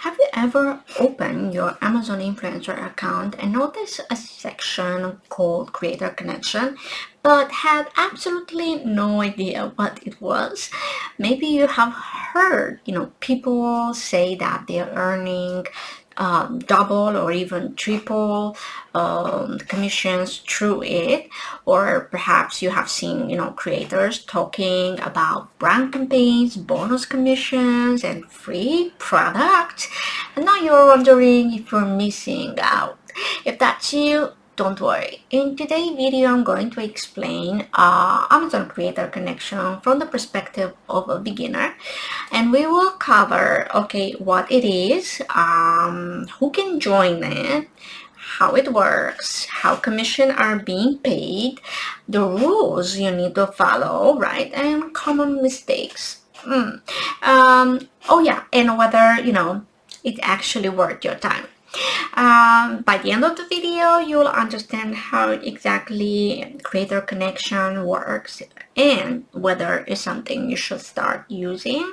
Have you ever opened your Amazon influencer account and noticed a section called Creator Connection, but had absolutely no idea what it was? Maybe you have heard, people say that they're earning double or even triple commissions through it, or perhaps you have seen creators talking about brand campaigns, bonus commissions, and free products, and now you're wondering if you're missing out. If that's you, don't worry. In today's video, I'm going to explain Amazon Creator Connection from the perspective of a beginner, and we will cover, okay, what it is, who can join it, how it works, how commission are being paid, the rules you need to follow, right, and common mistakes. Oh yeah, and whether it's actually worth your time. By the end of the video, you'll understand how exactly Creator Connection works and whether it's something you should start using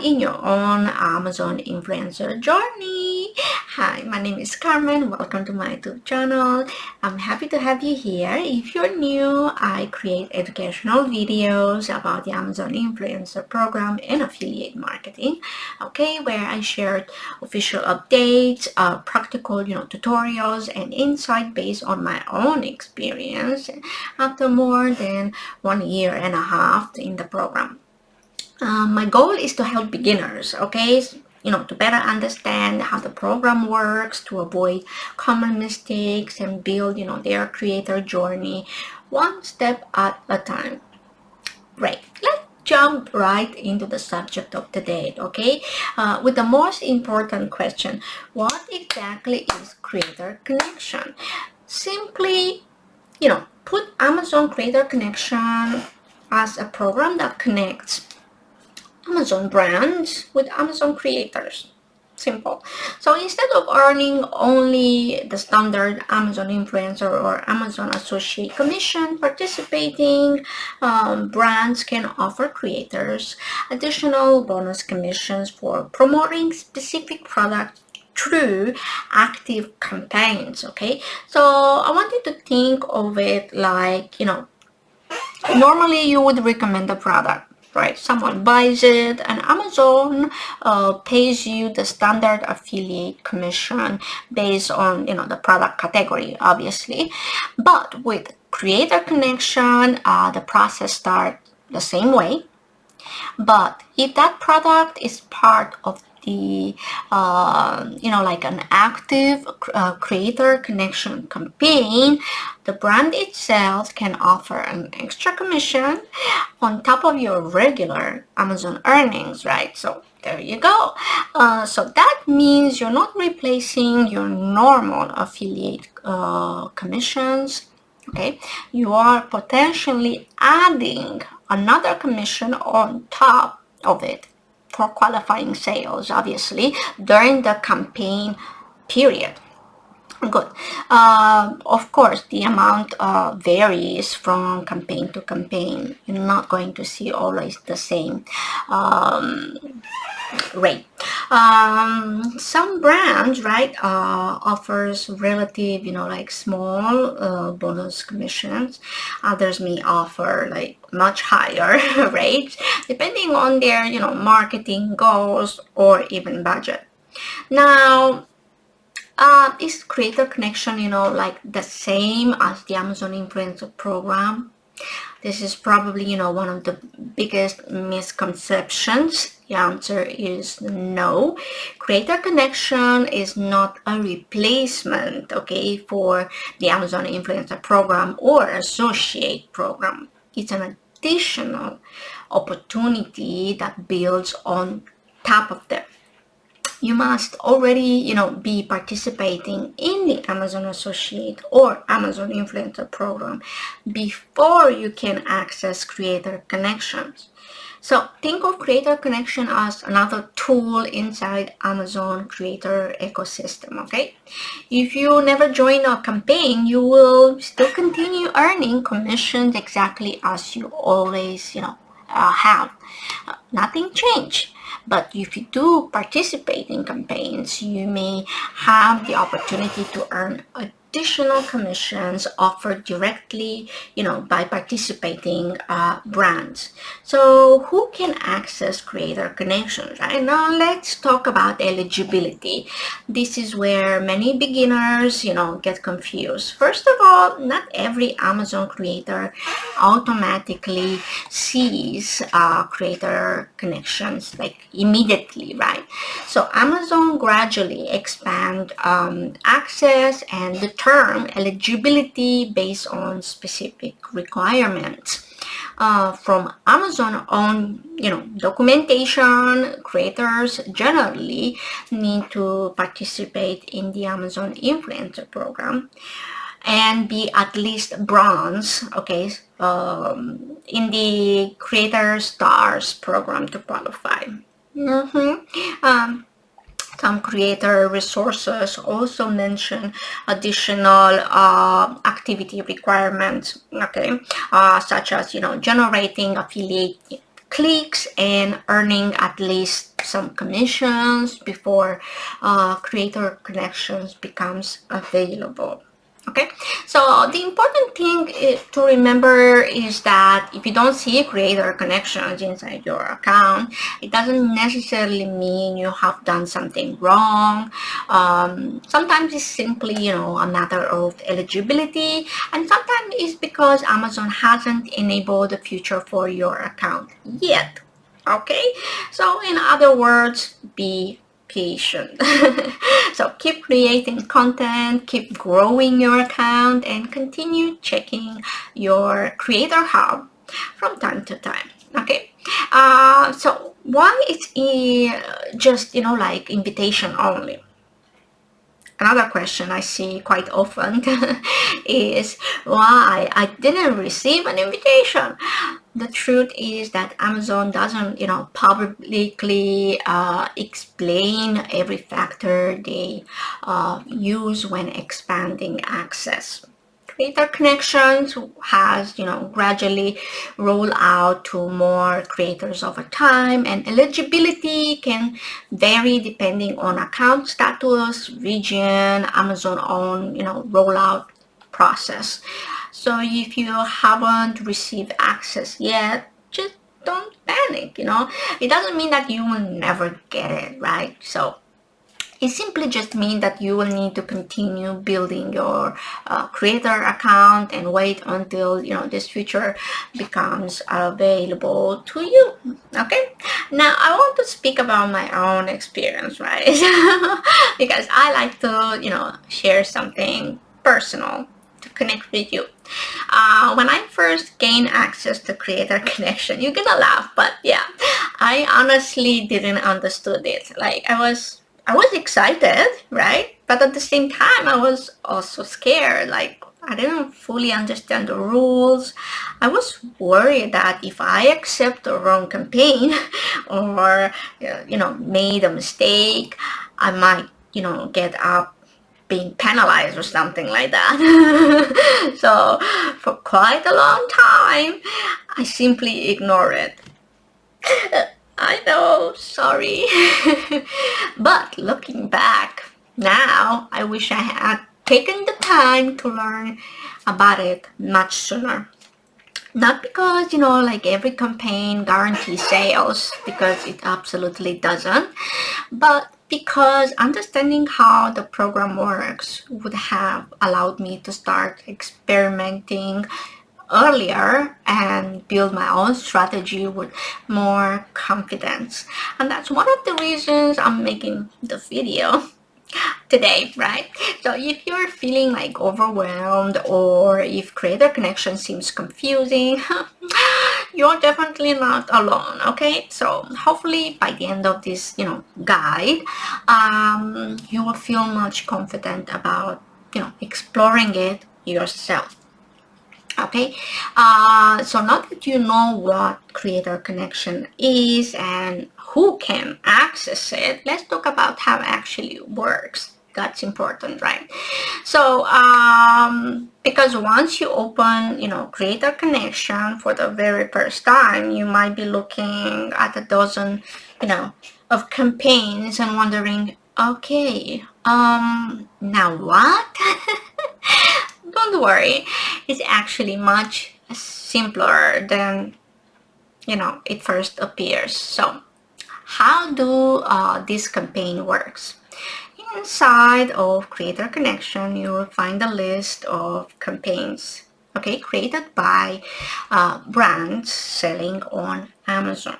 in your own Amazon influencer journey. Hi, my name is Carmen. Welcome to my YouTube channel. I'm happy to have you here. If you're new, I create educational videos about the Amazon influencer program and affiliate marketing, okay, where I share official updates, practical tutorials and insight based on my own experience after more than 1.5 years in the program. My goal is to help beginners, okay, to better understand how the program works, to avoid common mistakes and build their creator journey one step at a time. Great. Let's jump right into the subject of today, okay? With the most important question, what exactly is Creator Connection? Simply, put Amazon Creator Connection as a program that connects Amazon brands with Amazon creators. Simple. So instead of earning only the standard Amazon influencer or Amazon associate commission, participating brands can offer creators additional bonus commissions for promoting specific products through active campaigns. Okay, so I want you to think of it like, normally you would recommend a product, right? Someone buys it and Amazon pays you the standard affiliate commission based on the product category, obviously. But with Creator Connection, the process starts the same way. But if that product is part of the like an active Creator Connection campaign, the brand itself can offer an extra commission on top of your regular Amazon earnings, right? So there you go. So that means you're not replacing your normal affiliate commissions. Okay, you are potentially adding another commission on top of it for qualifying sales, obviously, during the campaign period. Good. Of course, the amount varies from campaign to campaign. You're not going to see always the same rate. Some brands, right, offers relative, like small bonus commissions. Others may offer like much higher rates depending on their, marketing goals or even budget. Now, is Creator Connection, like the same as the Amazon Influencer Program? This is probably, one of the biggest misconceptions. The answer is no. Creator Connection is not a replacement, okay, for the Amazon Influencer Program or Associate Program. It's an additional opportunity that builds on top of them. You must already, be participating in the Amazon Associate or Amazon Influencer Program before you can access Creator Connections. So think of Creator Connection as another tool inside Amazon Creator ecosystem, okay? If you never join a campaign, you will still continue earning commissions exactly as you always, have. Nothing changed. But if you do participate in campaigns, you may have the opportunity to earn additional commissions offered directly, by participating brands. So who can access Creator Connections? Right now, let's talk about eligibility. This is where many beginners, get confused. First of all, not every Amazon creator automatically sees Creator Connections like immediately, right? So Amazon gradually expand access and the term eligibility based on specific requirements. From Amazon own, documentation, creators generally need to participate in the Amazon Influencer Program and be at least bronze, okay, in the Creator Stars program to qualify. Some creator resources also mention additional activity requirements, okay, such as generating affiliate clicks and earning at least some commissions before Creator Connections becomes available. Okay, so the important thing to remember is that if you don't see Creator Connections inside your account, it doesn't necessarily mean you have done something wrong. Sometimes it's simply, a matter of eligibility, and sometimes it's because Amazon hasn't enabled the feature for your account yet. Okay, so in other words, be patient. So keep creating content, keep growing your account, and continue checking your Creator Hub from time to time. Okay, so why it's just like invitation only? Another question I see quite often is why I didn't receive an invitation. The truth is that Amazon doesn't, publicly explain every factor they use when expanding access. Creator Connections has, gradually rolled out to more creators over time, and eligibility can vary depending on account status, region, Amazon own, rollout process. So if you haven't received access yet, just don't panic, It doesn't mean that you will never get it, right? So it simply just means that you will need to continue building your creator account and wait until this feature becomes available to you. Okay, now I want to speak about my own experience, right? Because I like to share something personal to connect with you. When I first gained access to Creator Connection, you're gonna laugh, but yeah, I honestly didn't understood it. Like I was excited, right? But at the same time, I was also scared. Like, I didn't fully understand the rules. I was worried that if I accept the wrong campaign or, made a mistake, I might, get up being penalized or something like that. So for quite a long time, I simply ignored it. I know, sorry. But looking back, now I wish I had taken the time to learn about it much sooner. Not because, like every campaign guarantees sales, because it absolutely doesn't, but because understanding how the program works would have allowed me to start experimenting earlier and build my own strategy with more confidence. And that's one of the reasons I'm making the video today, right? So if you're feeling like overwhelmed or if Creator Connection seems confusing, you're definitely not alone. Okay, so hopefully by the end of this guide, you will feel much confident about exploring it yourself. Okay, so now that you know what Creator Connection is and who can access it, let's talk about how it actually works. That's important, right? So because once you open Creator Connection for the very first time, you might be looking at a dozen you know, of campaigns and wondering, okay, now what? Don't worry, it's actually much simpler than, it first appears. So how do this campaign works? Inside of Creator Connection, you will find a list of campaigns, okay, created by brands selling on Amazon,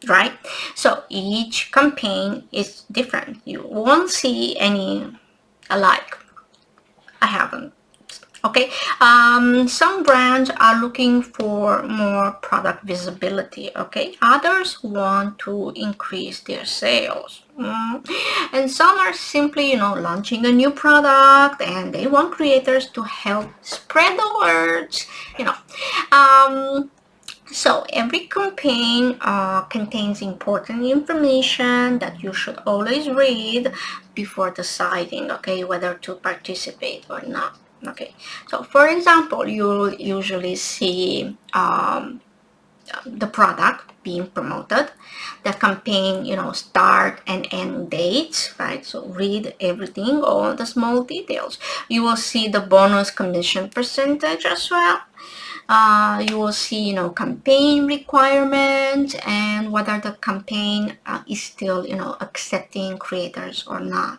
right? So each campaign is different. You won't see any alike. I haven't. Okay, some brands are looking for more product visibility. Okay, others want to increase their sales. And some are simply, launching a new product and they want creators to help spread the words. You know, um, so every campaign contains important information that you should always read before deciding, okay, whether to participate or not. Okay, so for example, you'll usually see the product being promoted, the campaign, start and end dates, right? So read everything, all the small details. You will see the bonus commission percentage as well. You will see, campaign requirements and whether the campaign is still, accepting creators or not.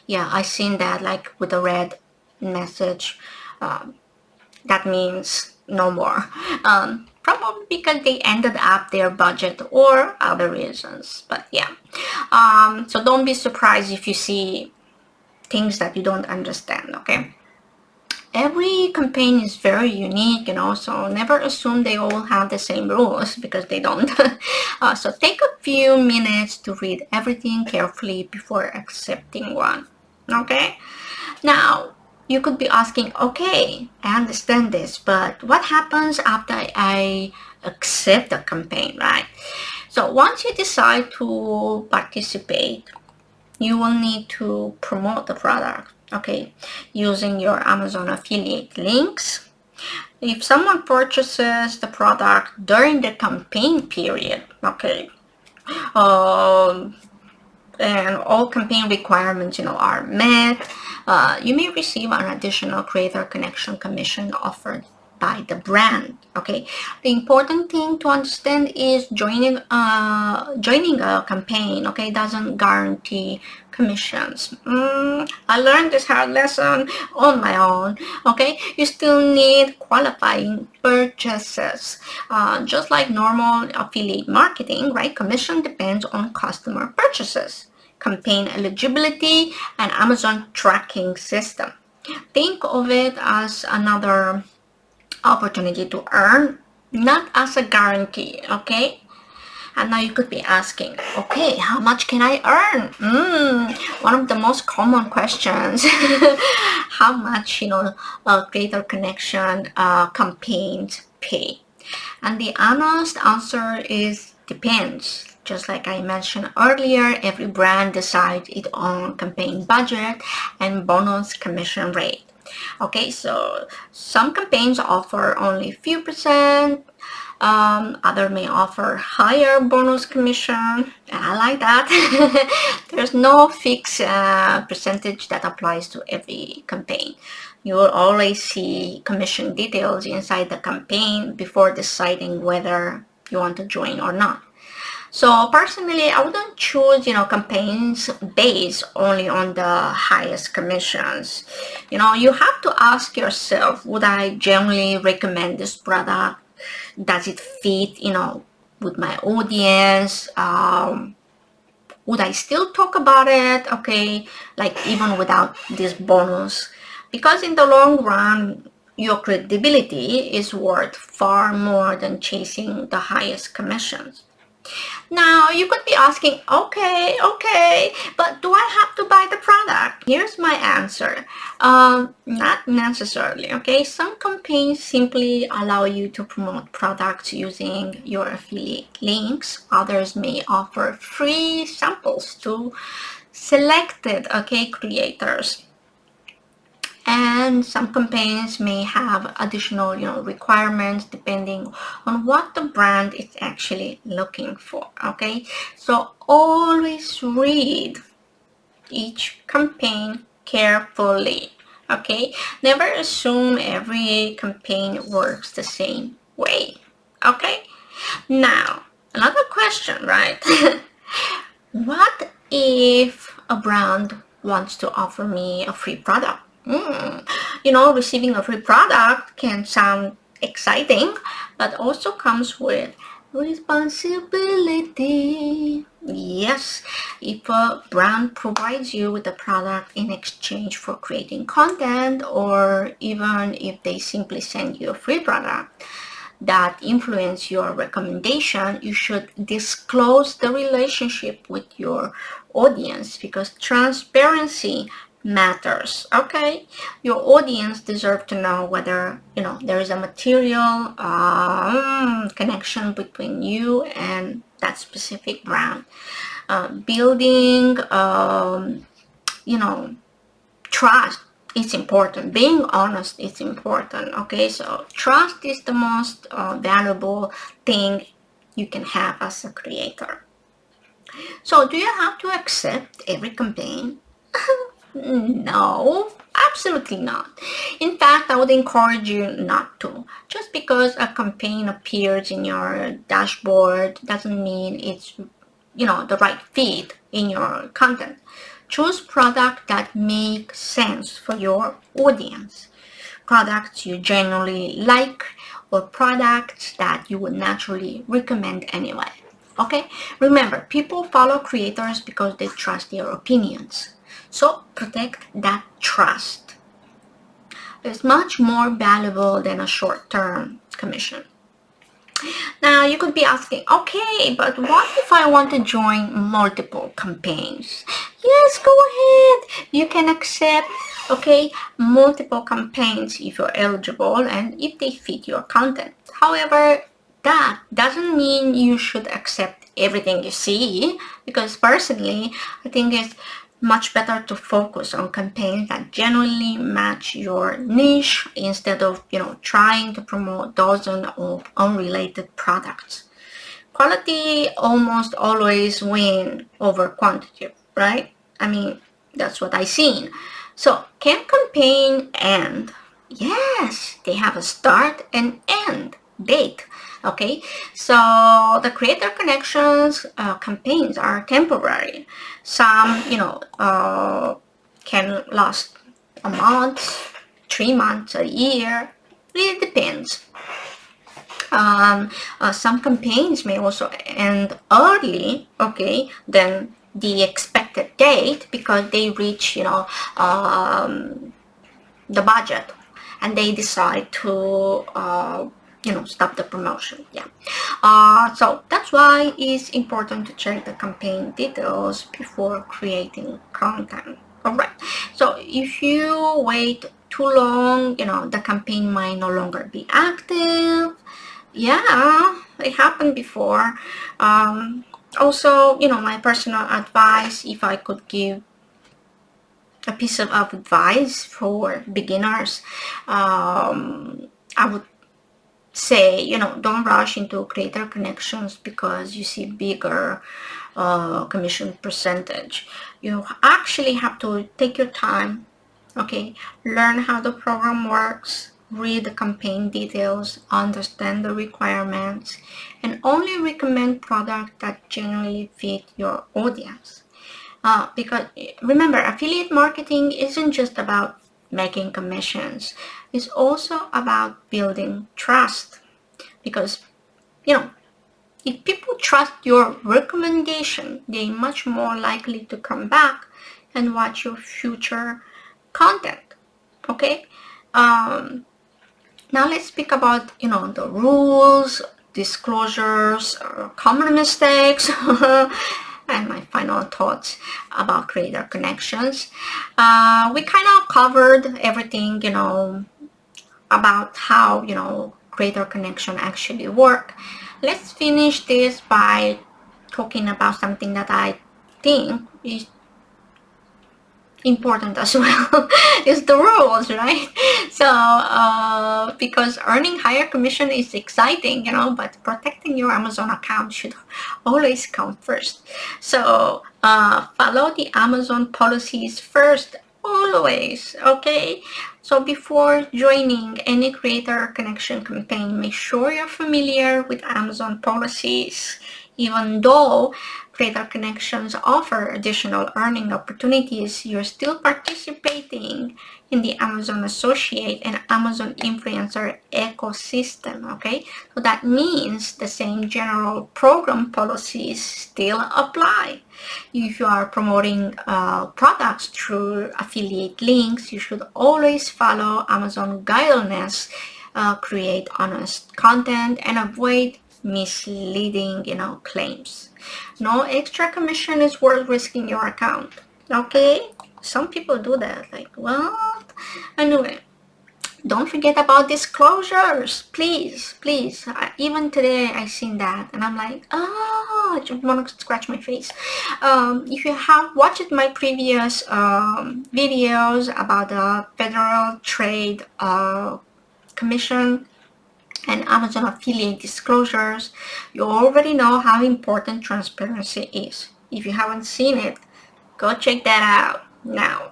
Yeah, I seen that, like with the red message. That means no more. Probably because they ended up their budget or other reasons. But yeah, so don't be surprised if you see things that you don't understand. Okay. Every campaign is very unique, so never assume they all have the same rules because they don't. So take a few minutes to read everything carefully before accepting one. Okay? Now, you could be asking, okay, I understand this, but what happens after I accept the campaign, right? So once you decide to participate, you will need to promote the product, okay, using your Amazon affiliate links. If someone purchases the product during the campaign period, okay, um, and all campaign requirements, are met, you may receive an additional creator connection commission offered by the brand. Okay, the important thing to understand is joining a campaign, okay, doesn't guarantee commissions. I learned this hard lesson on my own. Okay, you still need qualifying purchases. Just like normal affiliate marketing, right? Commission depends on customer purchases, campaign eligibility, and Amazon tracking system. Think of it as another opportunity to earn, not as a guarantee, okay? And now you could be asking, okay, how much can I earn? One of the most common questions. How much, Creator Connection campaigns pay? And the honest answer is depends. Just like I mentioned earlier, every brand decides its own campaign budget and bonus commission rate. Okay, so some campaigns offer only a few percent, other may offer higher bonus commission, and I like that. There's no fixed percentage that applies to every campaign. You will always see commission details inside the campaign before deciding whether you want to join or not. So personally, I wouldn't choose, campaigns based only on the highest commissions. You have to ask yourself, would I generally recommend this product? Does it fit, with my audience? Would I still talk about it? Okay, like even without this bonus? Because in the long run, your credibility is worth far more than chasing the highest commissions. Now, you could be asking, okay, but do I have to buy the product? Here's my answer. Not necessarily, okay? Some campaigns simply allow you to promote products using your affiliate links. Others may offer free samples to selected, okay, creators. and some campaigns may have additional requirements depending on what the brand is actually looking for. Okay, so always read each campaign carefully. Okay, never assume every campaign works the same way. Okay, now another question, right? What if a brand wants to offer me a free product? Receiving a free product can sound exciting, but also comes with responsibility. Yes, if a brand provides you with a product in exchange for creating content, or even if they simply send you a free product that influence your recommendation, you should disclose the relationship with your audience, because transparency matters. Okay, your audience deserve to know whether there is a material connection between you and that specific brand. Building trust is important. Being honest is important. Okay, so trust is the most valuable thing you can have as a creator. So do you have to accept every campaign? No, absolutely not. In fact, I would encourage you not to. Just because a campaign appears in your dashboard doesn't mean it's the right fit in your content. Choose products that make sense for your audience, products you genuinely like, or products that you would naturally recommend anyway. Okay, remember, people follow creators because they trust their opinions, so protect that trust. It's much more valuable than a short-term commission. Now you could be asking, okay, but what if I want to join multiple campaigns? Yes, go ahead. You can accept, okay, multiple campaigns if you're eligible and if they fit your content. However, that doesn't mean you should accept everything you see, because personally, I think it's much better to focus on campaigns that genuinely match your niche instead of trying to promote dozens of unrelated products. Quality almost always win over quantity, right? I mean, that's what I seen. So can campaign end? Yes, they have a start and end date. Okay, so the creator connections campaigns are temporary. Some can last a month, 3 months, a year. Really depends. Some campaigns may also end early, okay, than the expected date, because they reach the budget and they decide to stop the promotion. Yeah, so that's why it's important to check the campaign details before creating content. All right, so if you wait too long, the campaign might no longer be active. Yeah, it happened before. Also, my personal advice, if I could give a piece of advice for beginners, I would say, don't rush into creator connections because you see bigger commission percentage. You actually have to take your time, okay, learn how the program works, read the campaign details, understand the requirements, and only recommend products that genuinely fit your audience. Because remember, affiliate marketing isn't just about making commissions. It's also about building trust. Because, if people trust your recommendation, they're much more likely to come back and watch your future content. Okay? Now let's speak about, the rules, disclosures, common mistakes, and my final thoughts about creator connections. We kind of covered everything, about how, creator connection actually work. Let's finish this by talking about something that I think is important as well. It's the rules, right? So because earning higher commission is exciting, but protecting your Amazon account should always come first. So follow the Amazon policies first, always. Okay, so before joining any creator connection campaign, make sure you're familiar with Amazon policies. Even though Creator Connections offer additional earning opportunities, you're still participating in the Amazon Associate and Amazon Influencer ecosystem, okay? So that means the same general program policies still apply. If you are promoting products through affiliate links, you should always follow Amazon guidelines, create honest content, and avoid misleading, claims. No extra commission is worth risking your account. Okay? Some people do that. Like, what? Anyway, don't forget about disclosures. Please, please. Even today I seen that and I'm like, I just want to scratch my face. If you have watched my previous videos about the Federal Trade Commission and Amazon affiliate disclosures, you already know how important transparency is. If you haven't seen it, go check that out now.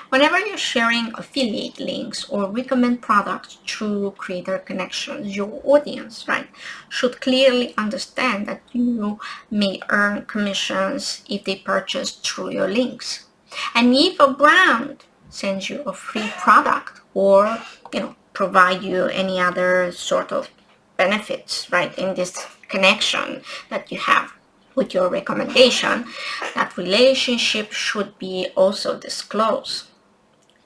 Whenever you're sharing affiliate links or recommend products through creator connections, your audience, right, should clearly understand that you may earn commissions if they purchase through your links. And if a brand sends you a free product or, provide you any other sort of benefits, right, in this connection that you have with your recommendation, that relationship should be also disclosed.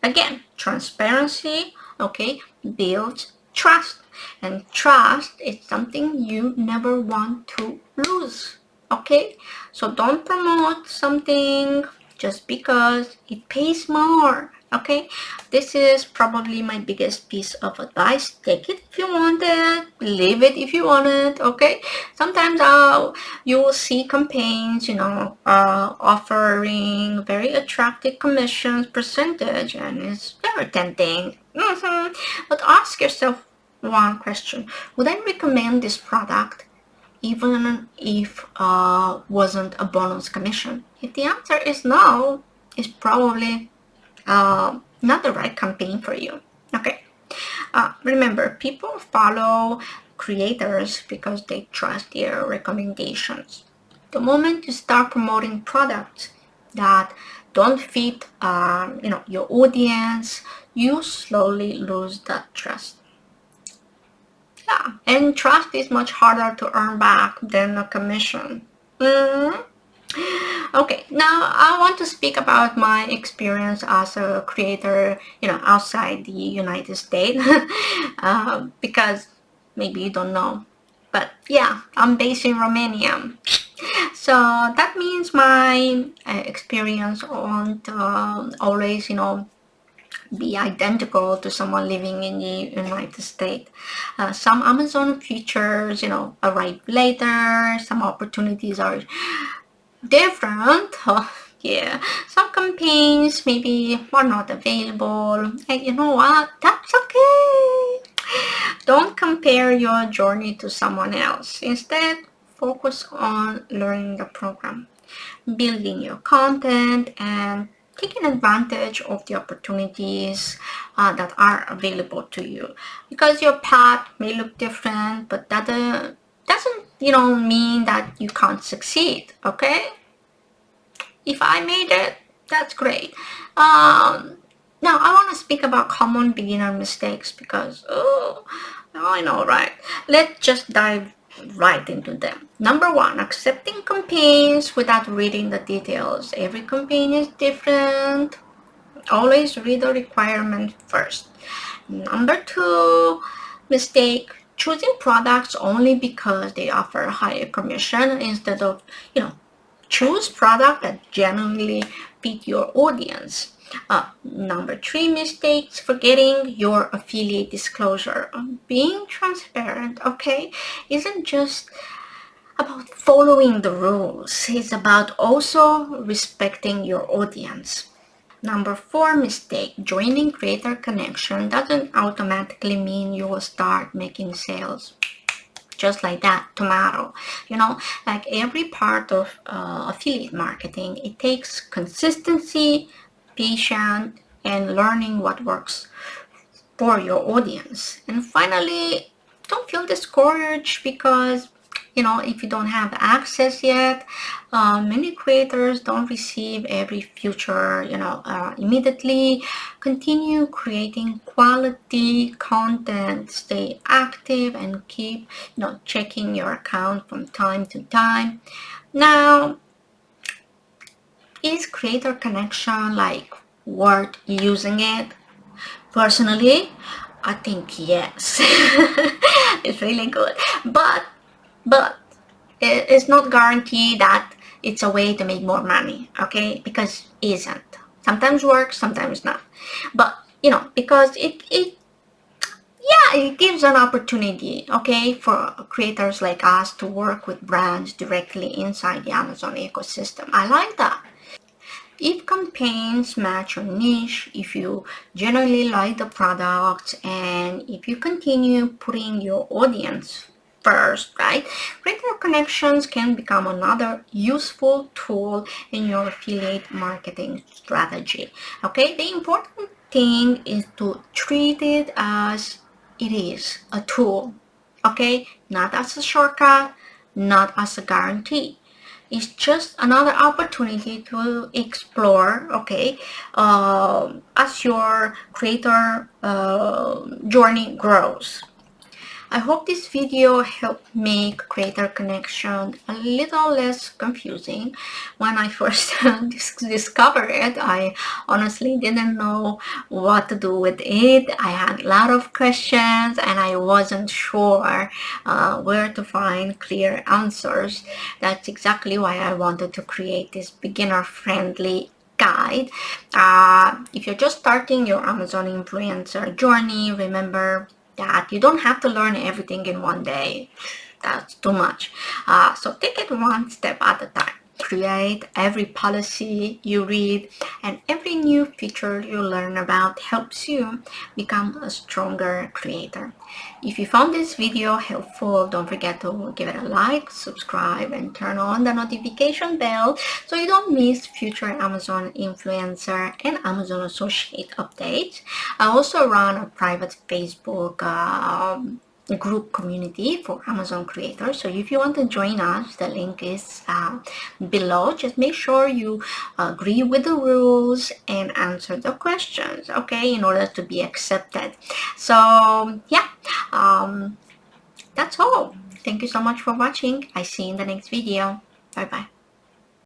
Again, transparency, okay, builds trust, and trust is something you never want to lose. Okay, so don't promote something just because it pays more. Okay, this is probably my biggest piece of advice. Take it if you want it, leave it if you want it. Okay, sometimes you will see campaigns, offering very attractive commissions percentage, and it's very tempting. But ask yourself one question: would I recommend this product even if wasn't a bonus commission? If the answer is no, it's probably not the right campaign for you. Okay. Remember, people follow creators because they trust their recommendations. The moment you start promoting products that don't fit, your audience, you slowly lose that trust. Yeah, and trust is much harder to earn back than a commission. Okay, now I want to speak about my experience as a creator, outside the United States, because maybe you don't know. But yeah, I'm based in Romania. So that means my experience won't always, be identical to someone living in the United States. Some Amazon features, arrive later. Some opportunities are different. Yeah, some campaigns maybe are not available. And you know what? That's okay. Don't compare your journey to someone else. Instead, focus on learning the program, building your content, and taking advantage of the opportunities that are available to you. Because your path may look different, but that doesn't mean that you can't succeed. Okay, if I made it, that's great. Now I want to speak about common beginner mistakes because I know, right? Let's just dive right into them. Number one, accepting campaigns without reading the details. Every campaign is different. Always read the requirement first. Number two, mistake, choosing products only because they offer a higher commission instead of, choose product that genuinely fit your audience. Number three, mistakes, forgetting your affiliate disclosure. Being transparent, okay, isn't just about following the rules. It's about also respecting your audience. Number 4 mistake, joining Creator Connection doesn't automatically mean you will start making sales just like that tomorrow. Like every part of affiliate marketing, it takes consistency, patience, and learning what works for your audience. And finally, don't feel discouraged because if you don't have access yet. Many creators don't receive every feature immediately. Continue creating quality content, stay active, and keep checking your account from time to time. Now, is Creator Connection like worth using it? Personally, I think yes. It's really good. But it's not guaranteed that it's a way to make more money, okay? Because it isn't. Sometimes works, sometimes not. But because it gives an opportunity, okay, for creators like us to work with brands directly inside the Amazon ecosystem. I like that. If campaigns match your niche, if you generally like the product, and if you continue putting your audience first, right? Creator Connections can become another useful tool in your affiliate marketing strategy. Okay, the important thing is to treat it as it is a tool, okay, not as a shortcut, not as a guarantee. It's just another opportunity to explore, okay, as your creator journey grows. I hope this video helped make Creator Connection a little less confusing. When I first discovered it, I honestly didn't know what to do with it. I had a lot of questions and I wasn't sure where to find clear answers. That's exactly why I wanted to create this beginner-friendly guide. If you're just starting your Amazon influencer journey, remember that you don't have to learn everything in one day. That's too much. So take it one step at a time. Create every policy you read and every new feature you learn about helps you become a stronger creator. If you found this video helpful, don't forget to give it a like, subscribe, and turn on the notification bell so you don't miss future Amazon influencer and Amazon associate updates. I also run a private Facebook group community for Amazon creators. So if you want to join us, the link is below. Just make sure you agree with the rules and answer the questions, okay, in order to be accepted. So yeah, that's all. Thank you so much for watching. I see you in the next video. Bye bye.